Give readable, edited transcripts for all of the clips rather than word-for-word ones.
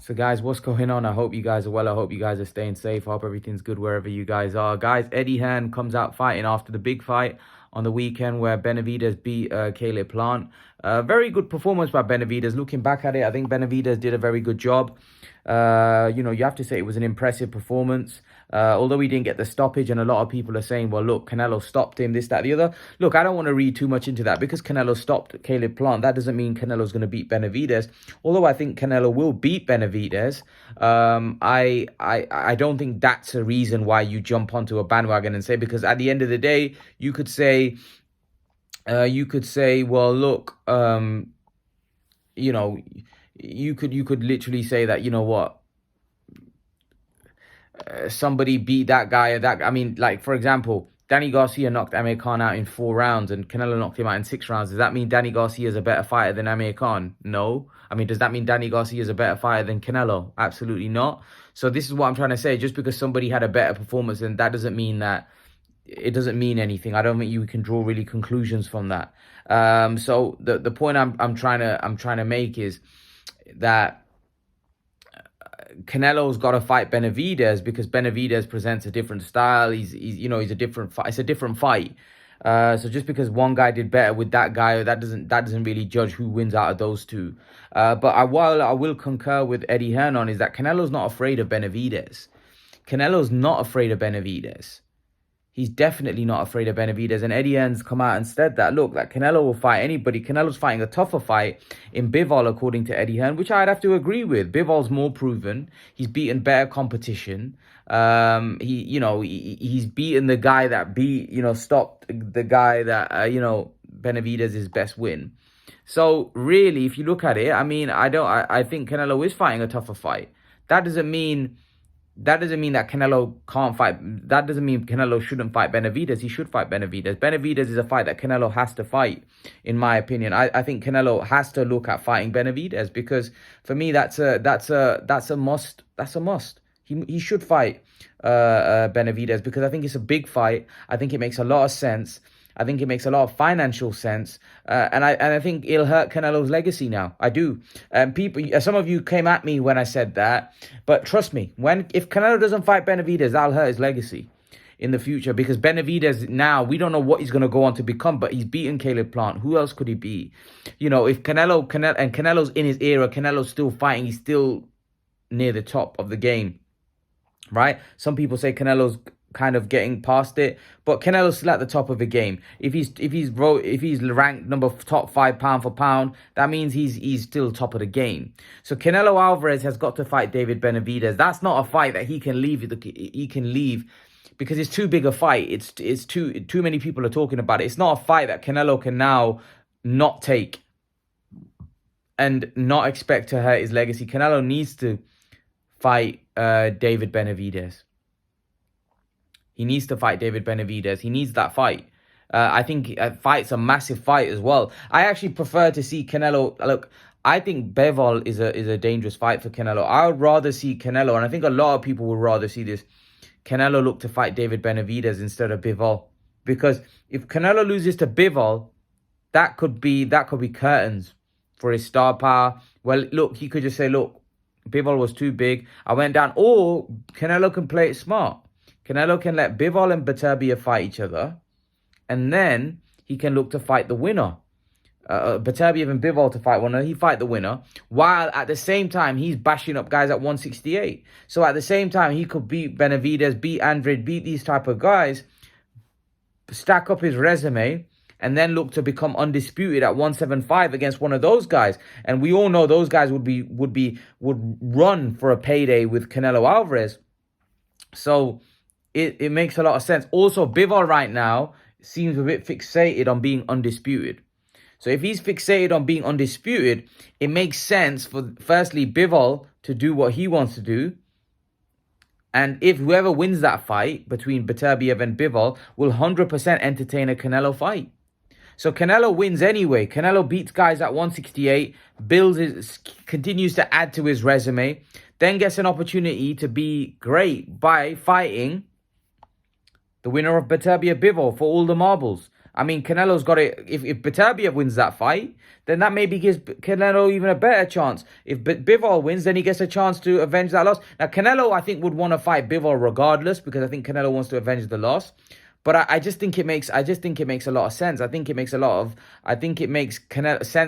So guys, what's going on? I hope you guys are well. I hope you guys are staying safe. I hope everything's good wherever you guys are. Guys, Eddie Hearn comes out fighting after the big fight on the weekend where Benavidez beat Caleb Plant. Very good performance by Benavidez. Looking back at it, I think Benavidez did a very good job. You have to say it was an impressive performance. Although he didn't get the stoppage, and a lot of people are saying, well, look, Canelo stopped him, this, that, the other. Look, I don't want to read too much into that. Because Canelo stopped Caleb Plant, that doesn't mean Canelo's going to beat Benavidez. Although I think Canelo will beat Benavidez, I don't think that's a reason why you jump onto a bandwagon and say, because at the end of the day, you could say, well, look, you could literally say that, you know what, somebody beat that guy or that. I mean, like, for example, Danny Garcia knocked Amir Khan out in 4 rounds and Canelo knocked him out in 6 rounds. Does that mean Danny Garcia is a better fighter than Amir Khan? No. I mean, does that mean Danny Garcia is a better fighter than Canelo? Absolutely not. So this is what I'm trying to say. Just because somebody had a better performance, and that doesn't mean that it doesn't mean anything. I don't think you can draw really conclusions from that. So the point I'm trying to make is that Canelo's got to fight Benavidez because Benavidez presents a different style. He's a different fight. It's a different fight. So just because one guy did better with that guy, that doesn't really judge who wins out of those two. While I will concur with Eddie Hearn on is that Canelo's not afraid of Benavidez. Canelo's not afraid of Benavidez. He's definitely not afraid of Benavidez. And Eddie Hearn's come out and said that, look, that Canelo will fight anybody. Canelo's fighting a tougher fight in Bivol, according to Eddie Hearn, which I'd have to agree with. Bivol's more proven. He's beaten better competition. He's beaten the guy that stopped the guy that, Benavidez's best win. So really, if you look at it, I mean, I think Canelo is fighting a tougher fight. That doesn't mean that Canelo can't fight. That doesn't mean Canelo shouldn't fight Benavidez. He should fight Benavidez. Benavidez is a fight that Canelo has to fight, in my opinion. I think Canelo has to look at fighting Benavidez because for me that's a must. That's a must. He should fight Benavidez because I think it's a big fight. I think it makes a lot of sense. I think it makes a lot of financial sense, and I think it'll hurt Canelo's legacy now. I do. Some of you came at me when I said that, but trust me, if Canelo doesn't fight Benavidez, that'll hurt his legacy in the future because Benavidez now, we don't know what he's going to go on to become, but he's beaten Caleb Plant. Who else could he be? If Canelo's in his era, Canelo's still fighting, he's still near the top of the game, right? Some people say Canelo's kind of getting past it, but Canelo's still at the top of the game. If he's ranked top 5 pound for pound, that means he's still top of the game. So Canelo Álvarez has got to fight David Benavidez. That's not a fight that he can leave because it's too big a fight. It's too many people are talking about it. It's not a fight that Canelo can now not take and not expect to hurt his legacy. Canelo needs to fight David Benavidez. He needs to fight David Benavidez. He needs that fight. I think a fight's a massive fight as well. I actually prefer to see Canelo. Look, I think Bivol is a dangerous fight for Canelo. I would rather see Canelo, and I think a lot of people would rather see this. Canelo look to fight David Benavidez instead of Bivol. Because if Canelo loses to Bivol, that could be curtains for his star power. Well, look, he could just say, look, Bivol was too big. I went down. Or Canelo can play it smart. Canelo can let Bivol and Beterbiev fight each other, and then he can look to fight the winner. Beterbiev and Bivol to fight one another. He fight the winner, while at the same time he's bashing up guys at 168. So at the same time he could beat Benavidez, beat Andrade, beat these type of guys, stack up his resume, and then look to become undisputed at 175 against one of those guys. And we all know those guys would run for a payday with Canelo Álvarez. So it makes a lot of sense. Also, Bivol right now seems a bit fixated on being undisputed. So if he's fixated on being undisputed, it makes sense for, firstly, Bivol to do what he wants to do. And if whoever wins that fight between Beterbiev and Bivol will 100% entertain a Canelo fight. So Canelo wins anyway. Canelo beats guys at 168, continues to add to his resume, then gets an opportunity to be great by fighting the winner of Beterbiev Bivol for all the marbles. I mean, Canelo's got it. If Beterbiev wins that fight, then that maybe gives Canelo even a better chance. If Bivol wins, then he gets a chance to avenge that loss. Now, Canelo, I think, would want to fight Bivol regardless because I think Canelo wants to avenge the loss. But I just think it makes a lot of sense. I think it makes sense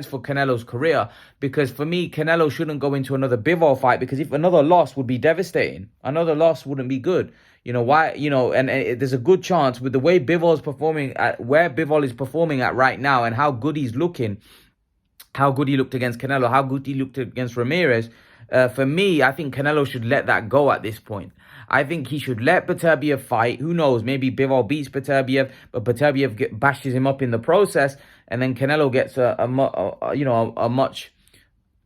for Canelo's career because for me, Canelo shouldn't go into another Bivol fight because if another loss would be devastating, another loss wouldn't be good. You know why? You know, and there's a good chance with the way Bivol is performing at where Bivol is performing at right now and how good he's looking, how good he looked against Canelo, how good he looked against Ramirez. For me, I think Canelo should let that go at this point. I think he should let Beterbiev fight. Who knows? Maybe Bivol beats Beterbiev, but Beterbiev bashes him up in the process, and then Canelo gets a much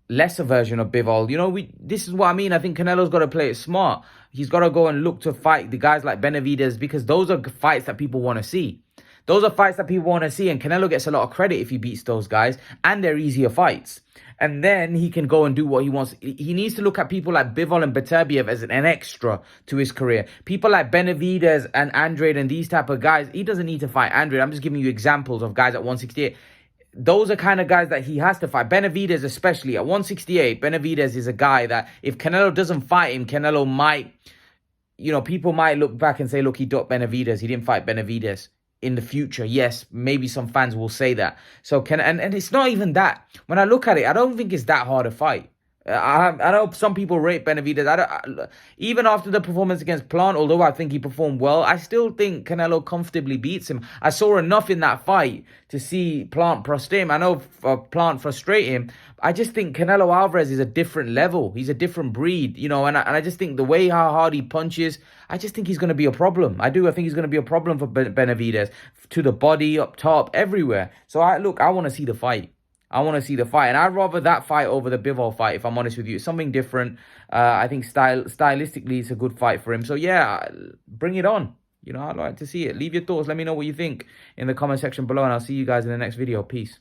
lesser version of Bivol. You know, this is what I mean. I think Canelo's got to play it smart. He's got to go and look to fight the guys like Benavidez because those are fights that people want to see. Those are fights that people want to see, and Canelo gets a lot of credit if he beats those guys, and they're easier fights. And then he can go and do what he wants. He needs to look at people like Bivol and Beterbiev as an extra to his career. People like Benavidez and Andrade and these type of guys, he doesn't need to fight Andrade. I'm just giving you examples of guys at 168. Those are kind of guys that he has to fight. Benavidez especially. At 168, Benavidez is a guy that if Canelo doesn't fight him, Canelo might, people might look back and say, look, he ducked Benavidez. He didn't fight Benavidez. In the future, yes, maybe some fans will say that. So and it's not even that. When I look at it, I don't think it's that hard to fight. I know some people rate Benavidez. Even after the performance against Plant, although I think he performed well, I still think Canelo comfortably beats him. I saw enough in that fight to see Plant prostrate him. I know Plant frustrate him. I just think Canelo Álvarez is a different level. He's a different breed, and I just think the way how hard he punches, I just think he's going to be a problem. I think he's going to be a problem for Benavidez, to the body, up top, everywhere. So I want to see the fight. And I'd rather that fight over the Bivol fight, if I'm honest with you. It's something different. I think stylistically, it's a good fight for him. So, yeah, bring it on. I'd like to see it. Leave your thoughts. Let me know what you think in the comment section below, and I'll see you guys in the next video. Peace.